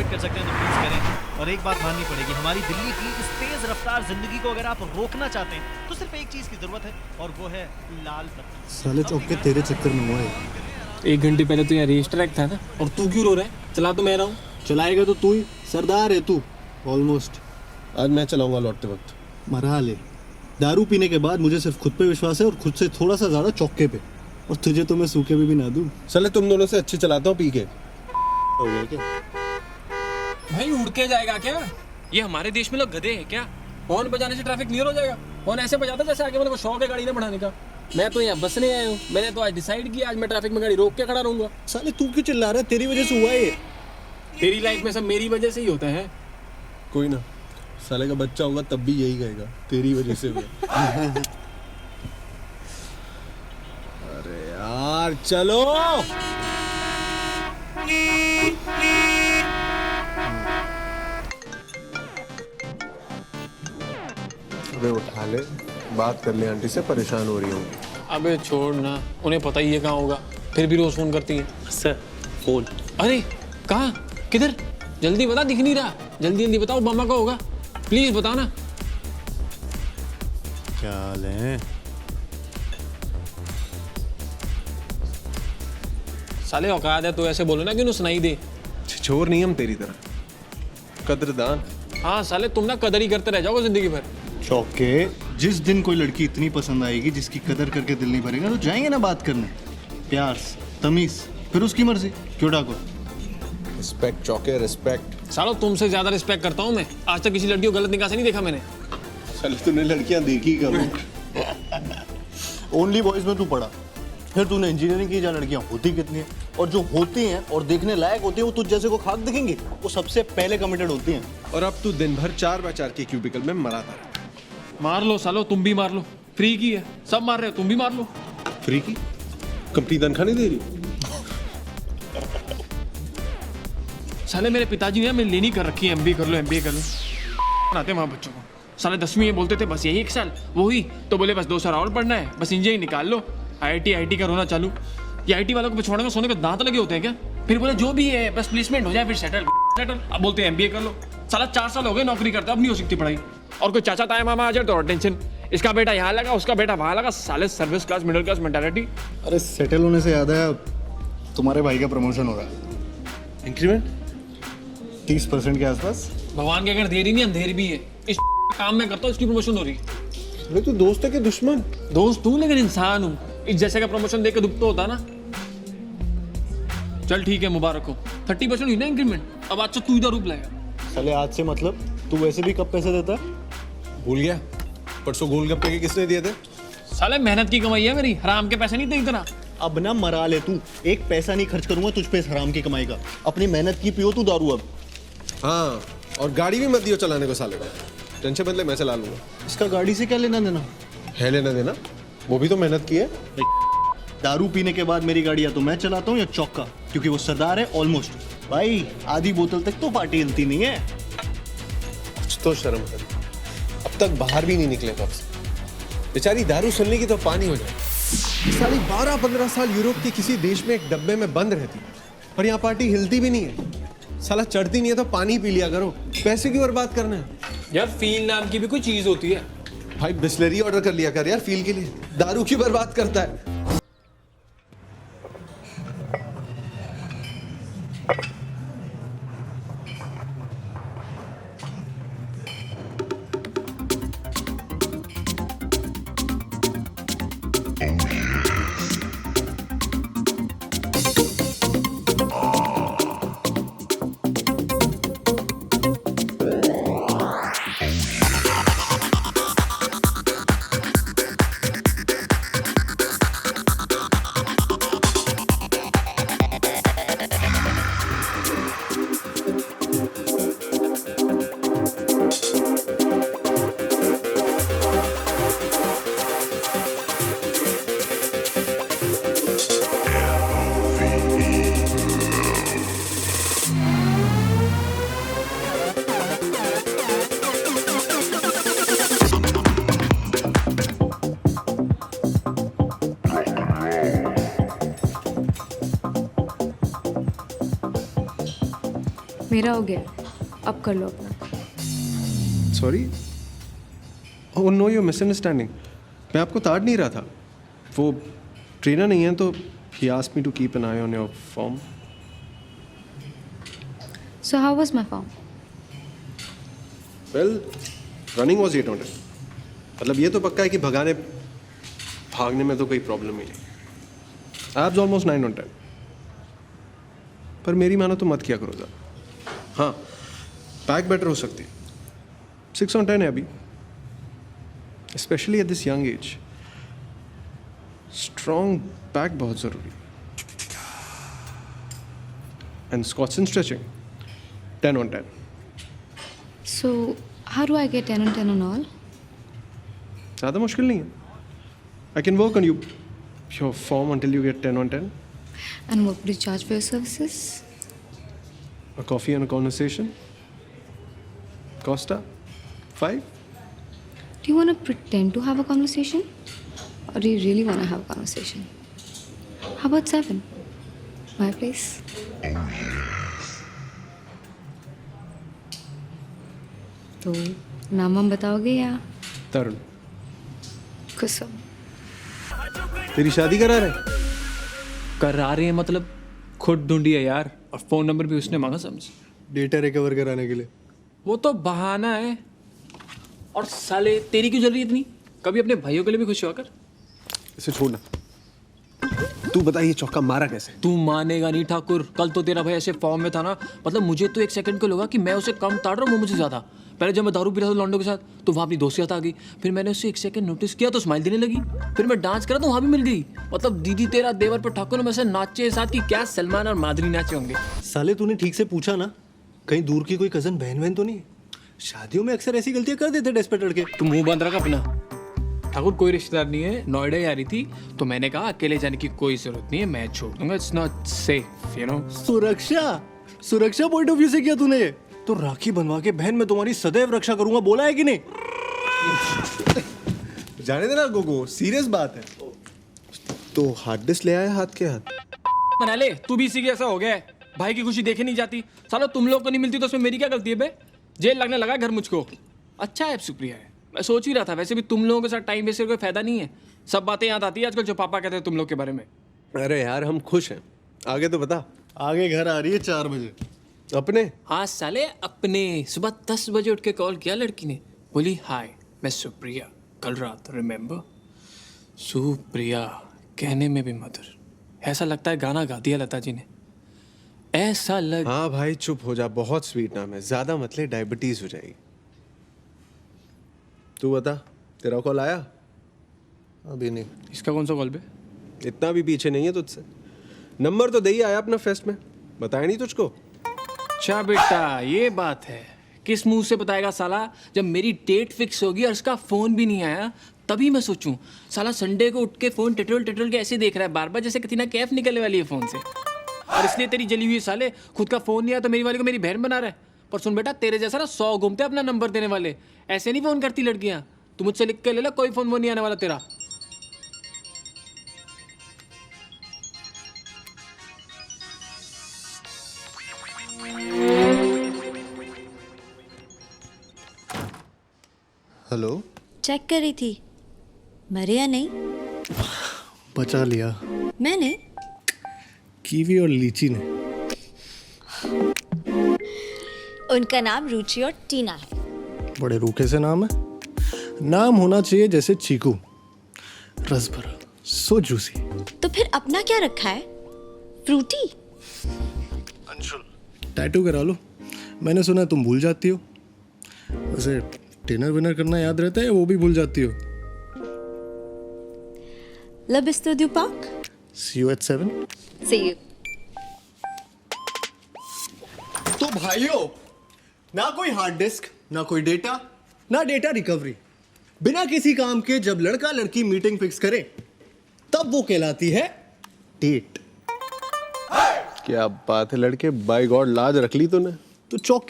Avoid कर सकते हैं तो प्लीज करें। और एक बात माननी पड़ेगी, हमारी दिल्ली की इस तेज रफ्तार जिंदगी को अगर आप रोकना चाहते हैं तो सिर्फ एक चीज की जरूरत है और वो है लाल बत्ती। साले चौक के तेरे चक्कर में हुआ है। 1 घंटे पहले तो यहाँ रेस ट्रैक था ना, और तू क्यों रो रहा है? चला तो मैं रहा हूँ। चलाएगा तो तू ही, सरदार है तू ऑलमोस्ट। आज मैं चलाऊंगा लौटते वक्त। मरा ले। दारू पीने के बाद मुझे सिर्फ खुद पे विश्वास है और खुद से थोड़ा सा ज्यादा चौके पे, और तुझे तो मैं सूखे पे भी ना दूं। चले तुम दोनों से अच्छी चलाता हूँ पी के। हो गया क्या? भाई उड़ के जाएगा क्या? ये हमारे देश में लोग गधे हैं क्या? हॉर्न बजाने से ट्रैफिक क्लियर हो जाएगा? हॉर्न ऐसे बजाता जैसे आगे वाले को शौक है गाड़ी ना बढ़ाने का। मैं तो यहाँ बसने आया हूँ, मैंने तो आज डिसाइड किया आज मैं ट्रैफिक में गाड़ी रोक के खड़ा रहूंगा। साले तू क्यों चिल्ला रहा है? तेरी वजह से हुआ है ये। तेरी लाइफ में सब मेरी वजह से ही होता है। कोई ना, साले का बच्चा होगा तब भी यही कहेगा तेरी वजह से हुआ। अरे यार चलो। अबे उठा ले, बात कर ले, आंटी से परेशान हो रही होंगी। अबे छोड़ ना, उन्हें पता ही है कहाँ होगा, फिर भी रोज फोन करती है। Sir phone. अरे कहाँ, किधर? जल्दी बता, दिख नहीं रहा। जल्दी जल्दी बताओ, मामा का होगा, प्लीज बताओ ना। क्या हाल है? साले औकात है तो ऐसे बोलो ना कि उन्हें सुनाई दे। छोर नहीं हम तेरी तरह, कदरदान। हाँ साले, तुम ना कदर ही करते रह जाओगे जिंदगी भर। चौके, जिस दिन कोई लड़की इतनी पसंद आएगी जिसकी कदर करके दिल नहीं भरेगा तो जाएंगे ना बात करने, प्यार तमीज, फिर उसकी मर्जी। क्यों डाको? रिस्पेक्ट चौके, रिस्पेक्ट। सालो तुमसे ज्यादा रिस्पेक्ट करता हूँ मैं। आज तक किसी लड़की को गलत निगाह से नहीं देखा मैंने। साले तूने लड़कियां देखी कब? ओनली बॉयज में तू पढ़ा, फिर तूने इंजीनियरिंग की, जहाँ लड़कियाँ होती कितनी हैं, और जो होती हैं और देखने लायक होती हैं वो तुझ जैसे को खाक दिखेंगी, वो सबसे पहले कमिटेड होती हैं। और अब तू दिन भर 4x4 के क्यूबिकल में मराता रहा। मार लो सालो, तुम भी मार लो, फ्री की है, सब मार रहे हो, तुम भी मार लो। फ्री की? कंपनी तनख्वाह नहीं दे रही? साले मेरे पिताजी ने मैंने लेनी कर रखी है, एमबीए कर लो, एमबीए कर लो। पढ़ाते वहाँ बच्चों को। साले 10वीं में बोलते थे बस यही 1 साल, वो ही तो बोले बस 2 साल और पढ़ना है, बस इंजीनियरिंग निकाल लो। आईआईटी का रोना चालू। ये आईटी वालों को पिछवाड़े में सोने के दांत लगे होते हैं क्या? फिर बोले जो भी है बस प्लेसमेंट हो जाए, फिर सेटल। अब बोलते हैं एमबीए कर लो। साला 4 साल हो गए नौकरी करता, अब नहीं हो सकती पढ़ाई। और कोई चाचा ताया मामा आ जाए तो और टेंशन, इसका बेटा यहाँ लगा, उसका बेटा वहाँ लगा। साले service class middle class mentality. अरे सेटल होने से याद है, तुम्हारे भाई का प्रमोशन हो रहा है। इंक्रीमेंट 30% के आसपास। भगवान के अगर देरी नहीं अंधेर भी है। इस काम में करता हूँ, इसकी प्रमोशन हो रही। अरे तू दोस्त है कि दुश्मन? दोस्त तू, लेकिन इंसान हूँ। इस जैसे का प्रमोशन देख के दुख तो होता ना। चल ठीक है, मुबारक हो। 30% हुई ना इंक्रीमेंट। अब आज से तू इधर रूप लाएगा। साले आज से मतलब तू वैसे भी कब पैसे देता है? भूल गया? परसों गोलगप्पे के किसने दिए थे? साले मेहनत की कमाई है मेरी, हराम के पैसे नहीं थे इतना। अब ना मरा ले तू, एक पैसा नहीं खर्च करूंगा तुझ पे इस हराम की कमाई का। अपनी मेहनत की पियो तू दारू अब। हाँ, और गाड़ी भी मत दियो चलाने को साले को। टेंशन बदले मैं चला लूंगा। इसका गाड़ी से क्या लेना देना है? लेना देना, वो भी तो मेहनत की है। दारू पीने के बाद मेरी गाड़ी या तो मैं चलाता हूँ या चौका, क्योंकि वो सरदार है ऑलमोस्ट। भाई आधी बोतल तक तो पार्टी हिलती नहीं है। कुछ तो शर्म कर, अब तक बाहर भी नहीं निकले कब से। बेचारी दारू सुनने की तो पानी हो जाए। साली 12-15 साल यूरोप के किसी देश में एक डब्बे में बंद रहती और यहाँ पार्टी हिलती भी नहीं है। साला चढ़ती नहीं है तो पानी पी लिया करो, पैसे क्यों बर्बाद करना है? यार फील नाम की भी कोई चीज होती है। भाई बिस्लरी ऑर्डर कर लिया कर यार फील के लिए, दारू क्यों बर्बाद करता है? मेरा हो गया, अब कर लो अपना। Sorry, oh no, you misunderstanding. मैं आपको ताड़ नहीं रहा था। वो ट्रेनर नहीं है तो ही asked me to keep an eye on your form. So how was my form? Well, running was 8 on 10। मतलब ये तो पक्का है कि भागने में तो कोई प्रॉब्लम ही नहीं। Abs almost 9 on 10। पर मेरी मानो तो मत किया करो ज़्यादा। हाँ, बैक बेटर हो सकती है। 6 on 10 है अभी, specially at this young age. Strong back बहुत ज़रूरी। And squats and stretching 10 on 10। So how do I get 10 on 10 on all? ज़्यादा मुश्किल नहीं है। I can work on your form until you get 10 on 10। And what would you charge for your services? A coffee and a conversation. Costa 5। Do you want to pretend to have a conversation? Or do you really want to have a conversation? How about 7? My place? तो नाम हम बताओगे या तरुण, कुसुम? तेरी शादी करा रहे? करा रहे हैं मतलब खुद ढूंढी है यार, और फोन नंबर भी उसने मांगा समझ। डेटा रिकवर कराने के लिए। वो तो बहाना है। और साले तेरी क्यों जल रही है इतनी? कभी अपने भाइयों के लिए भी खुश हुआ कर। इसे छोड़ना। तू बता ये चौका मारा कैसे? तू मानेगा नहीं ठाकुर, कल तो तेरा भाई ऐसे फॉर्म में था ना, मतलब मुझे तो 1 सेकंड को लगा कि मैं उसे कम ताड़ रहा हूँ, वो मुझे ज्यादा। पहले जब मैं दारू पी रहा था लॉन्डो के साथ तो वहाँ अपनी दोस्तियाँ आ गई, फिर मैंने उससे 1 सेकंड नोटिस किया तो स्माइल देने लगी, फिर मैं डांस करा तो वहाँ भी मिल गई। मतलब दीदी तेरा देवर पर ठाकुर में से नाचे साथ की क्या सलमान और माधुरी नाचे होंगे। साले तूने ठीक से पूछा ना, कहीं दूर की कोई कजन बहन तो नहीं है? शादियों में अक्सर ऐसी गलतियां कर देते डेस्परेट लड़के। तू मुंह बंद रखा अपना। ठाकुर कोई रिश्तेदार नहीं है, नोएडा ही आ रही थी तो मैंने कहा अकेले जाने की कोई जरूरत नहीं है, मैं छोड़ दूंगा, it's not safe you know. सुरक्षा पॉइंट ऑफ व्यू से किया तूने ये? तो राखी बनवा के बहन मैं तुम्हारी सदैव रक्षा करूंगा बोला है कि नहीं? जाने देना गोगो, सीरियस बात है। तो हार्ड डिस्क ले आया हाथ के हाथ। बना ले, तू भी इसी के ऐसा हो गया है। भाई की खुशी देखे नहीं जाती, सालो तुम लोग को नहीं मिलती तो उसमें मेरी क्या गलती है बे? जेल लगने लगा घर मुझको। अच्छा है सुप्रिया है, मैं सोच ही रहा था वैसे भी तुम लोगों के साथ टाइम वेस्ट कोई फायदा नहीं है। सब बातें याद आती है आजकल जो पापा कहते हैं तुम लोग के बारे में। अरे यार हम खुश हैं, आगे तो बता। आगे घर आ रही है 4 बजे। अपने? हाँ साले अपने। सुबह 10 बजे उठ के कॉल किया लड़की ने, बोली हाय मैं सुप्रिया, कल रात रिमेम्बर। सुप्रिया कहने में भी मधुर, ऐसा लगता है गाना गा दिया लता जी ने। ऐसा लग। हाँ भाई चुप हो जा, बहुत स्वीट नाम है, ज्यादा मत ले, डायबिटीज हो जाएगी। तू बता, तेरा कॉल आया? अभी नहीं। इसका कौन सा कॉल बे? इतना भी पीछे नहीं है तुझसे। नंबर तो दे ही आया अपना फेस्ट में, बताया नहीं तुझको? अच्छा बेटा ये बात है, किस मुंह से बताएगा साला? जब मेरी डेट फिक्स होगी और उसका फोन भी नहीं आया तभी मैं सोचूं। साला संडे को उठ के फोन टिटल के ऐसे देख रहा है बार बार जैसे कतीना कैफ निकलने वाली है फोन से। और इसलिए तेरी जली हुई साले, खुद का फोन नहीं आया तो मेरी वाली को मेरी बहन बना रहा है। पर सुन बेटा, तेरे जैसा ना 100 घूमते अपना नंबर देने वाले, ऐसे नहीं फोन करती लड़कियां। तू मुझसे लिख के ले ला, कोई फोन वो नहीं आने वाला तेरा। हेलो, चेक कर रही थी, मरे या नहीं? बचा लिया मैंने? कीवी और लीची ने। उनका नाम रुचि और टीना है। बड़े रूखे से नाम है। नाम होना चाहिए जैसे चीकू, रस भरा, सो जूसी। तो फिर अपना क्या रखा है? फ्रूटी? अंशुल। टैटू करा लो, मैंने सुना तुम भूल जाती हो। वैसे डिनर विनर करना याद रहता है, वो भी भूल जाती हो। लबिस्तो park? See you at 7। See you। तो भाइयों, ना कोई हार्ड डिस्क, ना कोई डेटा, ना डेटा रिकवरी। बिना किसी काम के जब लड़का लड़की मीटिंग फिक्स करे तब वो कहलाती है डेट। क्या बात है लड़के, बाय गॉड लाज रख ली तूने। तो चौक